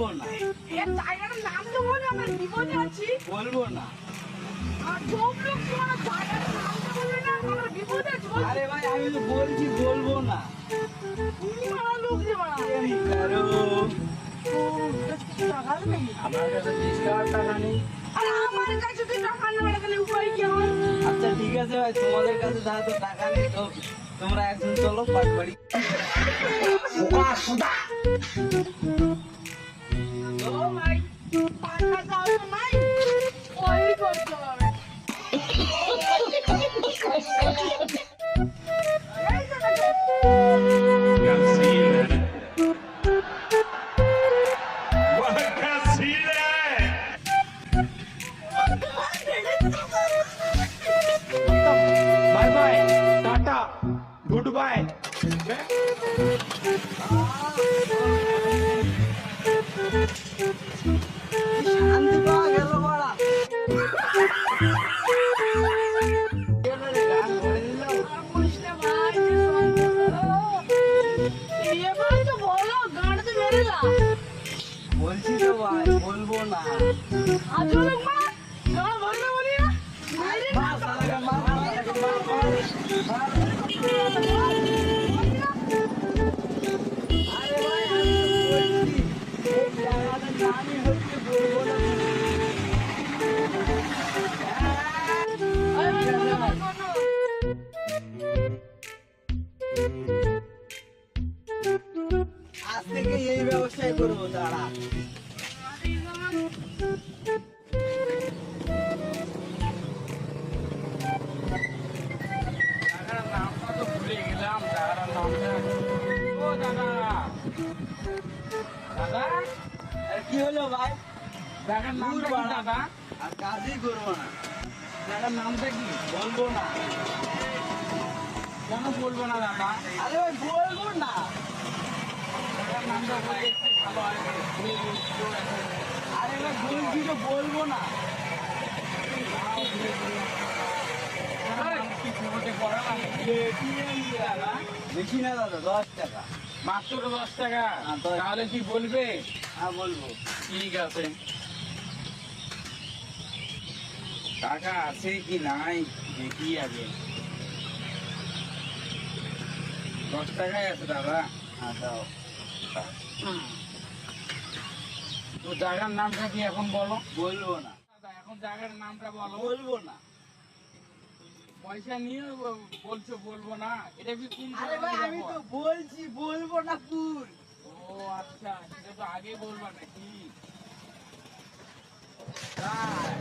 বলবো না। এর জায়গাটার নাম তো বলে আমরা বিপদে আছি। বলবো না। আর সব লোক তোমার জায়গাটার নাম তো বলবে না আমরা বিপদে আছি। আরে ভাই আমি তো বলছি বলবো না। তুমি মারা লোক যে মারা। আমি কারো টাকা নেই। আমার কাছে 20 টাকার টাকা নেই। আর আমার কাছে তো টাকা নেই, তাহলে উপায় কি আমার? আচ্ছা ঠিক আছে ভাই, তোমাদের কাছে যেহেতু টাকা নেই তো তোমরা একজন চলো পাটবাড়ি। ও ভাই, টাকা দাও তো নাই। ওই করতে হবে। এই তো টাকা। Cassile. What Cassile? Bye bye. Tata. Goodbye. শান্তি পাওয়া গেল বাড়া। গান করে দিলাম। আর বলিস না ভাই, যে সময় এবার তো বলো, গানটা তো মেরে দাও। বলছি তো ভাই বলবো না। আজও লোক মারা, গান বলবে বলি না। মেরে দাও। মার শালাকে মার, শালাকে মার, মার। আরে ভাই আমি তো বলছি এই জায়গাটার নামই হচ্ছে বলবো না। আরে ভাই, বলো, বলো। আজ থেকে এই ব্যবসায় করবো দাঁড়া। জায়গার নামটা তো ভুলে গেলাম। জায়গার নামটা ও দাদা দাদা আর কি হলো ভাই? জায়গার নামটা কি দাদা? আর কাজই করবো না। জায়গার নামটা কি? বলবো না। কেন বলবো না দাদা? আরে ভাই বলবো না। জায়গার নামটা বলে একটু ভালো হয়। আরে ভাই বলছি তো বলবো না। কি খবরটা করা লাগে? দাদা বেশি না দাদা, 10 টাকা। মাত্র 10 টাকা। হ্যাঁ, 10 তাহলে কি বলবে? হ্যাঁ বলবো। ঠিক আছে। টাকা আছে কি নাই দেখি আগে। 10 টাকাই আছে দাদা। হ্যাঁ দাও। তো জায়গার নামটা কি এখন বলো? বলবো না। দাদা এখন জায়গার নামটা বলো। বলবো না। পয়সা নিয়ে বলছো বলবো না, এটা কি কোন আরে ভাই ধরনের আমি তো ব্যাপার? বলছি বলবো না ফুল। ও আচ্ছা, সেটা তো আগে বলবা নাকি? তাই